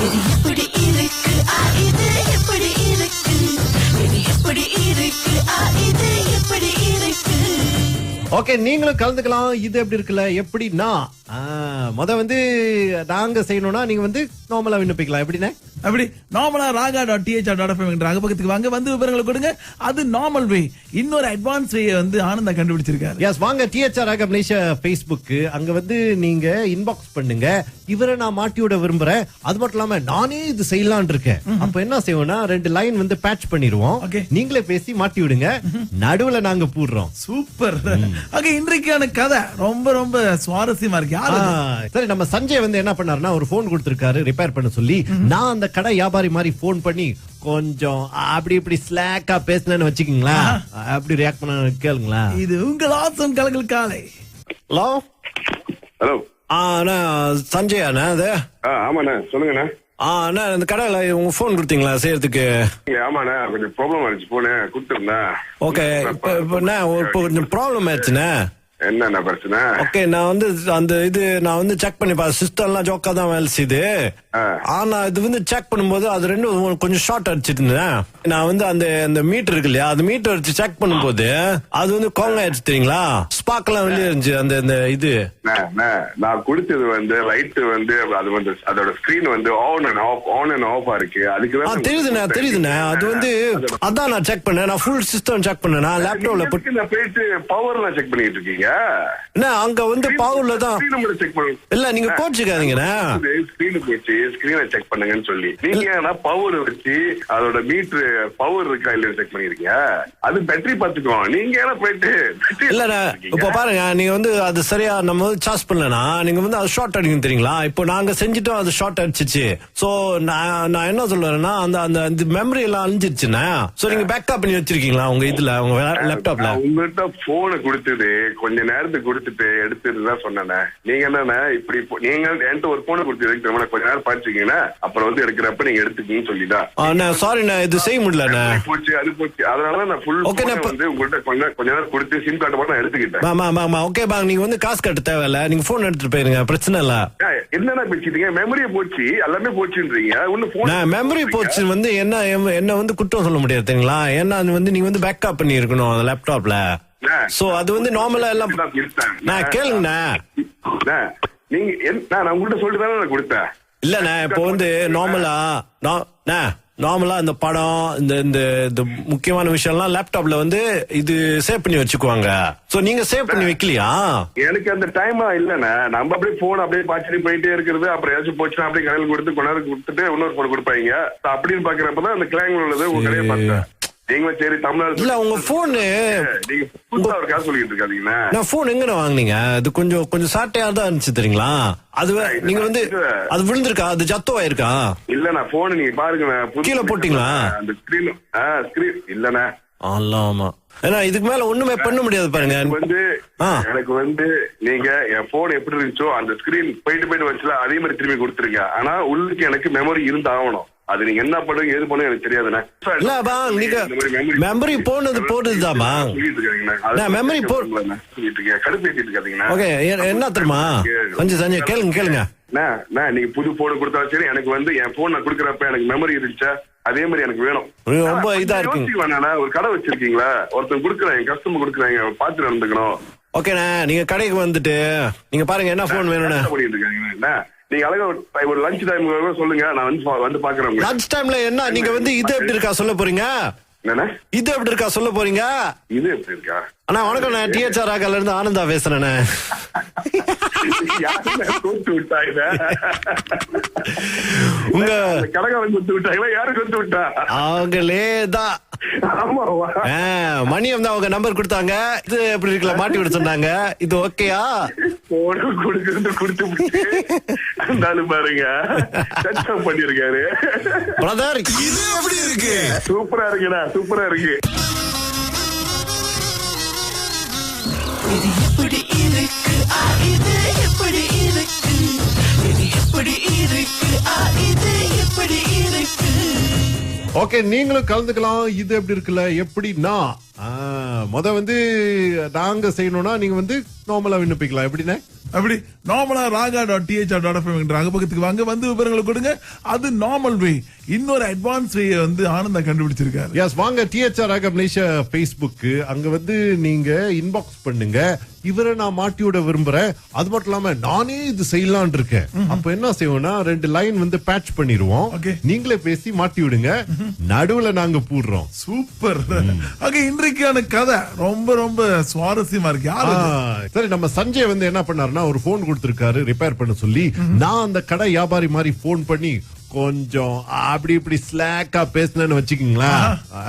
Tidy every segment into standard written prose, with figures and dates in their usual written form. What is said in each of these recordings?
இது எப்படி இருக்கு இது எப்படி இருக்கு இது எப்படி இருக்கு இது எப்படி இருக்கு. ஓகே, நீங்களும் கலந்துக்கலாம். இது எப்படி இருக்குல்ல எப்படின்னா வந்து நாங்க செய்யணும்னா நீங்க வந்து நார்மலா விண்ணப்பிக்கலாம். எப்படின்னா அப்படி நார்மலா raga.thr.fm என்ற அகப்பக்கத்துக்கு வாங்க, வந்து விவரங்களை கொடுங்க. அது நார்மல் வே. இன்னொரு அட்வான்ஸ் வே வந்து ஆனந்தா கண்டுபிடிச்சிருக்காரு. எஸ், வாங்க THR ராகா மலேசியா Facebook, அங்க வந்து நீங்க இன்பாக்ஸ் பண்ணுங்க. இவரை நான் மாட்டி விட விரும்புறேன், அது மட்டும் இல்லாம நானே இது செய்யலான் இருக்கேன். அப்ப என்ன செய்வோம்னா 2 லைன் வந்து பேட்ச் பண்ணிடுவோம். நீங்களே பேசி மாட்டி விடுங்க, நடுவுல நாங்க போடுறோம். சூப்பர். ஓகே, இன்றைக்கான கதை ரொம்ப ரொம்ப சுவாரஸ்யமா இருக்கு. சரி, நம்ம சஞ்சய் வந்து என்ன பண்ணாருன்னா ஒரு போன் கொடுத்திருக்காரு ரிப்பேர் பண்ண சொல்லி. நான் அந்த கடை வியாபாரி மாதிரி போன் பண்ணி கொஞ்சம் அப்படி இப்படி ஸ்லாக்கா பேசினேன்னு வச்சுக்கீங்களா, அப்படி ரியாக்ட் பண்ண கேளுங்களா. இது உங்கள் ஆசம் கலங்கள் காலை. ஹலோ ஹலோ, அண்ணா சஞ்சய் அண்ணா. அது ஆமாண்ணா, சொல்லுங்கண்ணா. அண்ணா, இந்த கடையில உங்க போன் கொடுத்தீங்களா செய்யறதுக்கு? ஆமாண்ணா, கொஞ்சம் ப்ராப்ளம் ஆயிடுச்சு, போனு கொடுத்துருந்தேன். ஓகே, இப்போ கொஞ்சம் ப்ராப்ளம் ஆயிடுச்சுண்ணே. என்னண்ணா பிரச்சனை? ஓகே, நான் வந்து அந்த நான் வந்து செக் பண்ணி சிஸ்டம் எல்லாம் ஜோக்கா தான் வேலை செய்யுது. ஆனா இது வந்து செக் பண்ணும்போது அது ரெண்டும் கொஞ்சம் ஷார்ட் அடிச்சிட்டு இருந்தேன். நான் வந்து அந்த மீட்டர் இருக்கு இல்லையா, அந்த மீட்டர் வச்சு செக் பண்ணும்போது அது வந்து கோங்க ஆயிடுச்சு தெரியுங்களா. ஸ்பார்க் எல்லாம் வெளியே இருந்துச்சு. அந்த இது நான் கொடுத்தது வந்து லைட் வந்து அது வந்து அதோட ஸ்கிரீன் வந்து ஆன் அண்ட் ஆஃபா இருக்கு. அதுக்கு தெரியுதுண்ணே. அது வந்து அதான் நான் செக் பண்ணேன். நான் ஃபுல் சிஸ்டம் செக் பண்ணேன். நான் லேப்டாப்ல போயிட்டு பவர்லாம் செக் பண்ணிட்டு இருக்கீங்க. அங்க வந்து பவர்ல தான் இல்ல, நீங்க கோச்சுக்காதீங்கண்ணா. ஸ்கிரீனை செக் பண்ணுங்கன்னு சொல்லி நீங்க பவர் வச்சு அதோட மீட்டர் பவர் இருக்கா இல்லையா செக் பண்ணிருக்கீங்க. அது பேட்டரி பாத்துக்கோ. நீங்க ஏன்னா போயிட்டு இல்ல இப்ப பாருங்க, நீங்க வந்து அது சரியா நம்ம வந்து சார்ஜ் பண்ணலனா நீங்க வந்து அது ஷார்ட் அடிக்கும் தெரியுங்களா. இப்போ நாங்க செஞ்சுட்டோம், அது ஷார்ட் அடிச்சிச்சு. சோ நான் என்ன சொல்றேன்னா அந்த மெமரி எல்லாம் அழிஞ்சிருச்சுண்ணா. சோ நீங்க பேக்கப் பண்ணி வச்சிருக்கீங்களா உங்க இதுல, உங்க லேப்டாப்ல? உங்ககிட்ட போனை கொடுத்தது கொஞ்ச நேரத்துக்கு கொடுத்துட்டு எடுத்துதான் சொன்னேன். நீங்க என்னன்னா இப்படி நீங்க என்கிட்ட ஒரு போனை கொடுத்து கொஞ்ச நேரம் பாத்துக்கீங்கன்னா அப்புறம் வந்து எடுக்கிறப்ப நீங்க எடுத்துக்கீங்கன்னு சொல்லிதான். சாரிண்ணா, இது செய்ய முடியல. போச்சு, அது போச்சு. அதனால நான் ஃபுல் வந்து உங்கள்கிட்ட கொஞ்ச நேரம் கொடுத்து சிம் கார்டு மட்டும் எடுத்துக்கிட்டேன். ஓகே பாங்க, நீங்க வந்து காசு கட்ட தேவையில்ல, நீங்க போன் எடுத்துட்டு போயிருங்க, பிரச்சனை இல்ல. என்னன்னா பேசிட்டீங்க, மெமரியை போச்சு, எல்லாமே போச்சுன்றீங்க. மெமரி போச்சு வந்து என்ன வந்து குற்றம் சொல்ல முடியாது தெரியுங்களா. ஏன்னா அது வந்து நீங்க வந்து பேக்கப் பண்ணி இருக்கணும் அந்த லேப்டாப்ல. சோ அது வந்து நார்மலா எல்லாம் நான் கேளுங்கண்ணா. நீங்க நான் உங்கள்கிட்ட சொல்லிட்டு தானே நான் கொடுத்தேன். இல்லண்ணா, இப்போ வந்து நார்மலா இந்த படம் இந்த முக்கியமான விஷயம் எல்லாம் லேப்டாப்ல வந்து இது சேவ் பண்ணி வச்சுக்குவாங்க. சோ நீங்க சேவ் பண்ணி வைக்கலையா? எனக்கு அந்த டைமா இல்லண்ணா. நம்ம அப்படியே போன் அப்படியே பாய்ச்சி போயிட்டே இருக்கிறது. அப்புறம் ஏதாச்சும் போச்சுன்னா அப்படியே கடையில் கொடுத்து கொண்டாரு கொடுத்துட்டு இன்னொரு போன் கொடுப்பாங்க. அப்படின்னு பாக்குறப்பதான் அந்த கிளைங்க உள்ளது உங்க கடையை பார்த்தேன். நீங்களும் சரி தமிழ்நாடு இல்ல உங்க போனு நீங்க புதுசா ஒரு காசு சொல்லிட்டு இருக்காதீங்கன்னா. நான் போன் எங்க வாங்குனீங்க? அது கொஞ்சம் சாட்டையா தான் இருந்துச்சு தெரியுங்களா. அது நீங்க வந்து அது விழுந்திருக்கா, அது ஜத்தோ ஆயிருக்கா? இல்ல, நான் போன் நீங்க பாருங்க, கீழே போட்டீங்களா? அந்த ஸ்கிரீன் இல்லண்ணா. ஆமா, ஏன்னா இதுக்கு மேல ஒண்ணுமே பண்ண முடியாது பாருங்க. எனக்கு வந்து நீங்க என் போன் எப்படி இருந்துச்சோ அந்த ஸ்கிரீன் போயிட்டு வச்சுல அதே மாதிரி திரும்பி கொடுத்துருங்க. ஆனா உள்ளுக்கு எனக்கு மெமரி இருந்தாகணும். அது நீங்க என்ன பண்ணுங்க ஏது பண்ணு எனக்கு தெரியாதுண்ணா. நீங்க மெமரி போடுதுதாமா மெமரி கடுப்பேத்திட்டு இருக்காதீங்கண்ணா. ஓகே, என்ன தெரியுமா சஞ்சய் கேளுங்க. நீங்க புது போன் கொடுத்தா சரி, எனக்கு வந்து என் போன் நான் குடுக்கறப்ப எனக்கு மெமரி இருந்துச்சா அதே மாதிரி எனக்கு வேணும். ரொம்ப இதா இருக்கு. ஒரு கடை வச்சிருக்கீங்களா, ஒருத்தர் குடுக்குறேன், என் கஸ்டமர் குடுக்குறாங்க, பாத்து நடந்துக்கணும். ஓகேண்ணா, நீங்க கடைக்கு வந்துட்டு நீங்க பாருங்க என்ன போன் வேணும்னு பண்ணிட்டு இருக்காங்க. நீங்க அழகா ஒரு லஞ்ச் டைம் சொல்லுங்க, நான் வந்து பாக்குறேன். லஞ்ச் டைம்ல என்ன நீங்க வந்து இது எப்படி இருக்கா சொல்ல போறீங்க? இது எப்படி இருக்கா சொல்ல போறீங்க? இது எப்படி இருக்கா? அண்ணா வணக்கம், நான் THR ராகால இருந்து ஆனந்தா பேசுறேன். உங்க கடகாலம் கொடுத்து விட்டாங்களா? யாரு கொடுத்து விட்டா? அவங்களேதான். மணியம் தான் அவங்க நம்பர் கொடுத்தாங்க. இது எப்படி இருக்குல்ல மாட்டி விட சொன்னாங்க. இது ஓகேயா? கொடுத்து பாருங்க பண்ணிருக்காரு. பிரதர் இது எப்படி இருக்கு? சூப்பரா இருக்குண்ணா, சூப்பரா இருக்கு. இது எப்படி இருக்கு இது எப்படி இருக்கு இது எப்படி இருக்கு இது எப்படி இருக்கு. ஓகே, நீங்களும் கலந்துக்கலாம். இது எப்படி இருக்குல்ல எப்படின்னா வந்து நாங்க செய்யணும்னா நீங்க வந்து நார்மலா விண்ணப்பிக்கலாம். எப்படின்னா அப்படி நார்மலா raga.thr.fm என்ற அகப்பக்கத்துக்கு வாங்க வந்து விவரங்களை கொடுங்க. அது நார்மல் வே. இன்னொரு அட்வான்ஸ் வே வந்து ஆனந்தா கண்டுபிடிச்சிருக்காரு. எஸ், வாங்க THR Raga Malaysia Facebook, அங்க வந்து நீங்க இன்பாக்ஸ் பண்ணுங்க. இவரை நான் மாட்டி விட விரும்புறேன், அது மட்டும் இல்லாம நானே இது செய்யலான் இருக்கேன். அப்ப என்ன செய்வோம்னா 2 லைன் வந்து பேட்ச் பண்ணிடுவோம். நீங்களே பேசி மாட்டி விடுங்க, நடுவுல நாங்க போடுறோம். சூப்பர். இன்றைக்கான கதை ரொம்ப ரொம்ப சுவாரஸ்யமா இருக்கு. யாரு? சரி, நம்ம சஞ்சய் வந்து என்ன பண்ணாருன்னா ஒரு போன் கொடுத்திருக்காரு ரிப்பேர் பண்ண சொல்லி. நான் அந்த கடை வியாபாரி மாதிரி போன் பண்ணி கொஞ்சம் அப்படி இப்படி ஸ்லாக்கா பேசினேன்னு வச்சுக்கீங்களா,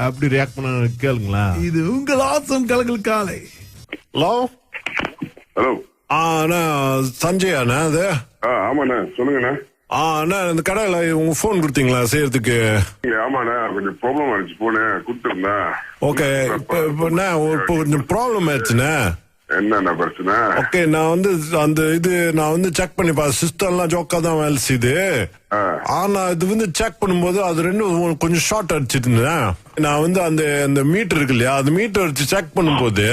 அப்படி ரியாக்ட் பண்ண கேளுங்களா. இது உங்கள் ஆசம் கலங்கள் காலை. Hello hello. அண்ணா சஞ்சய் அண்ணா அது? ஆமாண்ணா, சொல்லுங்கண்ணா. அண்ணா இந்த கடையில உங்க போன் கொடுத்தீங்களா செய்யறதுக்கு? ஆமாண்ணா, கொஞ்சம் ப்ராப்ளம் ஆயிடுச்சு, போனு கொடுத்துருந்தேன். ஓகே, இப்போ கொஞ்சம் ப்ராப்ளம் ஆயிடுச்சுண்ணே. என்னண்ணா பிரச்சனை? ஓகே, நான் வந்து அந்த நான் வந்து செக் பண்ணி பார்த்தேன், சிஸ்டம் எல்லாம் ஜோக்கா தான் வேலை செய்யுது. ஆனா இது வந்து செக் பண்ணும்போது அது ரெண்டும் கொஞ்சம் ஷார்ட் அடிச்சிட்டு இருந்தேன். நான் வந்து அந்த மீட்டர் இருக்கு இல்லையா, அந்த மீட்டர் வச்சு செக் பண்ணும்போது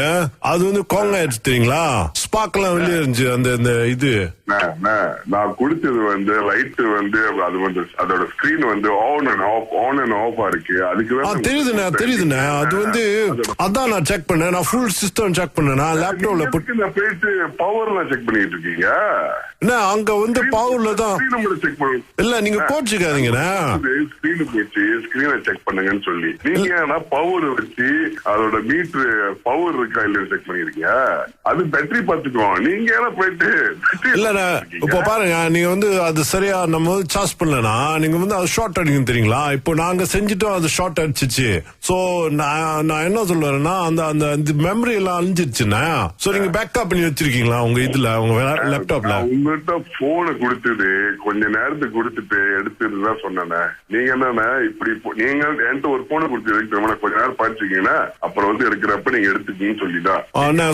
அது வந்து கோங்க ஆயிடுச்சு தெரியுங்களா, ஸ்பார்க் எல்லாம் வெளியே இருந்துச்சு. அந்த இது நான் கொடுத்தது வந்து லைட் வந்து அது வந்து அதோட ஸ்கிரீன் வந்து ஆன் அண்ட் ஆஃப் இருக்கு. அதுக்கு தெரியுதுண்ணே. அது வந்து அதான் நான் செக் பண்ணேன். நான் ஃபுல் சிஸ்டம் செக் பண்ணேன். நான் லேப்டாப்ல போயிட்டு பவர்லாம் செக் பண்ணிட்டு இருக்கீங்க. அங்க வந்து பவர்ல தான் செக் பண்ணுங்க. இல்ல, நீங்க கோச்சுக்காதீங்கண்ணா. ஸ்கிரீனை செக் பண்ணுங்கன்னு சொல்லி நீங்க பவர் வச்சு அதோட மீட்டர் பவர் இருக்கா இல்ல செக் பண்ணிருக்கீங்க. அது பேட்டரி பாத்துக்கோம். நீங்க ஏன்னா போயிட்டு இல்ல, இப்போ பாருங்க, நீங்க வந்து அது சரியா நம்ம வந்து சார்ஜ் பண்ணலனா நீங்க வந்து அது ஷார்ட் அடிக்கும் தெரியுங்களா. இப்போ நாங்க செஞ்சுட்டோம், அது ஷார்ட் அடிச்சிச்சு. சோ நான் என்ன சொல்றேன்னா அந்த மெமரி எல்லாம் அழிஞ்சிருச்சுன்னா, சோ நீங்க பேக்கப் பண்ணி வச்சிருக்கீங்களா உங்க இதுல, உங்க லேப்டாப்ல? உங்ககிட்ட போனை கொடுத்தது கொஞ்ச நேரத்துக்கு கொடுத்துட்டு எடுத்துதான் சொன்னேன். நீங்க என்னன்னா இப்படி நீங்க என்கிட்ட ஒரு போனை கொடுத்து கொஞ்ச நேரம் படிச்சிருக்கீங்கன்னா அப்புறம் வந்து எடுக்கிறப்ப நீங்க எடுத்துக்கீங்கன்னு சொல்லிதான்.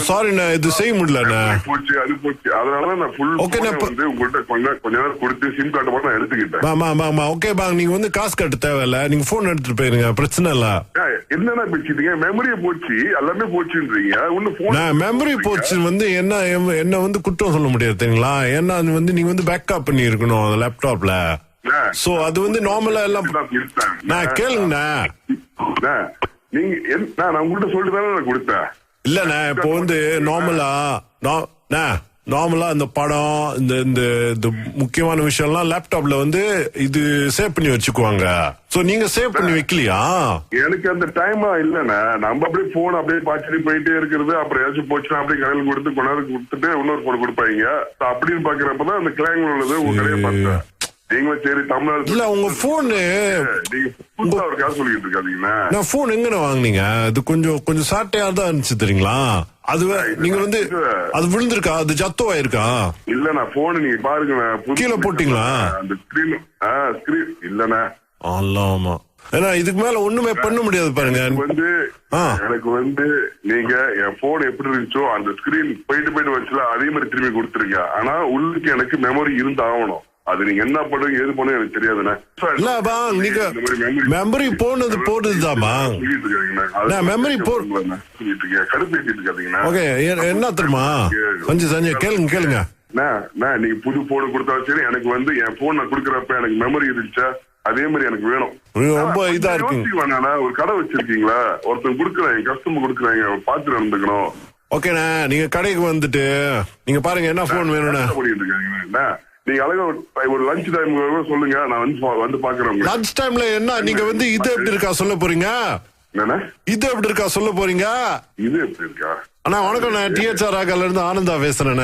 சாரிண்ணா, இது செய்ய முடியல. போச்சு, அது போச்சு. அதனாலதான் நான் ஃபுல் வந்து உங்கள்கிட்ட கொஞ்ச நேரம் கொடுத்து சிம் கார்டு மட்டும் நான் எடுத்துக்கிட்டேன். ஓகே பாங்க, நீங்க வந்து காசு கட்ட தேவையில்ல, நீங்க போன் எடுத்துட்டு போயிருங்க, பிரச்சனை இல்ல. என்னன்னா பேசிட்டீங்க, மெமரியை போச்சு, எல்லாமே போச்சுன்றீங்க. மெமரி போச்சு வந்து என்ன வந்து குற்றம் சொல்ல முடியாது தெரியுங்களா. ஏன்னா அது வந்து நீங்க வந்து பேக்கப் பண்ணி இருக்கணும் அந்த லேப்டாப்ல. சோ அது வந்து நார்மலா எல்லாம் நான் கேளுங்கண்ணா. நீங்க நான் உங்கள்கிட்ட சொல்லிட்டு தானே நான் கொடுத்தேன். இல்லண்ணா, இப்போ வந்து நார்மலா இந்த படம் இந்த முக்கியமான விஷயம் எல்லாம் லேப்டாப்ல வந்து இது சேவ் பண்ணி வச்சுக்குவாங்க. சோ நீங்க சேவ் பண்ணி வைக்கலையா? எனக்கு அந்த டைமா இல்லண்ணா. நம்ம அப்படியே போன் அப்படியே பாய்ச்சி போயிட்டே இருக்கிறது. அப்புறம் ஏதாச்சும் போச்சுன்னா அப்படியே கடையில் கொடுத்து கொஞ்ச நேரம் கொடுத்துட்டு இன்னொரு போன் கொடுப்பாங்க. அப்படின்னு பாக்குறப்பதான் அந்த கிளாங் உள்ளது உங்க கடையை பார்த்தேன். நீங்களும் சரி தமிழ்நாடு இல்ல, உங்க போனு நீங்க ஒரு காசு சொல்லிட்டு இருக்காதீங்கன்னா. நான் போன் எங்கன்னு வாங்குனீங்க? அது கொஞ்சம் சாட்டையா தான் இருந்துச்சு தெரியுங்களா. அது நீங்க வந்து அது விழுந்திருக்கா, அது ஜத்தோவாயிருக்கா? இல்ல, நான் போன் நீங்க பாருங்க, கீழே போட்டீங்களா? அந்த ஸ்கிரீன் இல்லண்ணா. ஆமா, ஏன்னா இதுக்கு மேல ஒண்ணுமே பண்ண முடியாது பாருங்க. எனக்கு வந்து நீங்க என் போன் எப்படி இருந்துச்சோ அந்த ஸ்கிரீன் போயிட்டு வச்சுல அதே மாதிரி திரும்பி கொடுத்துருங்க. ஆனா உள்ளுக்கு எனக்கு மெமரி இருந்து ஆகணும். அது நீங்க என்ன பண்ணுங்க ஏது பண்ணுங்க எனக்கு தெரியாதுண்ணா. நீங்க மெமரி போடுதுதாமா மெமரி கடுப்பேசிட்டு இருக்காதீங்கன்னா. ஓகே, என்ன தெரியுமா சஞ்சய் கேளுங்க. நீங்க புது போன் கொடுத்தா சரி, எனக்கு வந்து என் போன் நான் கொடுக்கறப்ப எனக்கு மெமரி இருந்துச்சா அதே மாதிரி எனக்கு வேணும். ரொம்ப இதா இருக்கு. ஒரு கடை வச்சிருக்கீங்களா, ஒருத்தர் கொடுக்குறாங்க, கஸ்டமர் கொடுக்குறாங்க, பாத்து நடந்துக்கணும். ஓகேண்ணா, நீங்க கடைக்கு வந்துட்டு நீங்க பாருங்க என்ன போன் வேணும்னா நீங்க அழகா ஒரு லஞ்ச் டைம் சொல்லுங்க, நான் வந்து பாக்குறேன். லஞ்ச் டைம்ல என்ன நீங்க வந்து இது எப்படி இருக்கா சொல்ல போறீங்க? இது எப்படி இருக்கா சொல்ல போறீங்க? இது எப்படி இருக்கா? அண்ணா வணக்கம், நான் THR Ragaல இருந்து ஆனந்தா பேசுறேன்.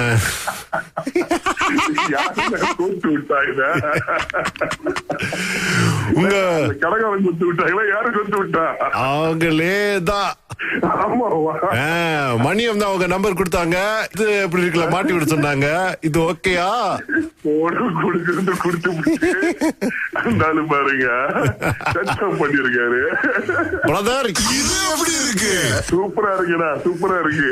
உங்க கடகாலம் கொடுத்து விட்டாங்களா? யாரு கொடுத்து விட்டா? அவங்களேதான். மணியம் தான் அவங்க நம்பர் கொடுத்தாங்க. இது எப்படி இருக்கல மாட்டி விட சொன்னாங்க. இது ஓகேயா? கொடுத்து பாருங்க பண்ணிருக்காரு. பிரதர் இது எப்படி இருக்கு? சூப்பரா இருக்குடா, சூப்பரா இருக்கு.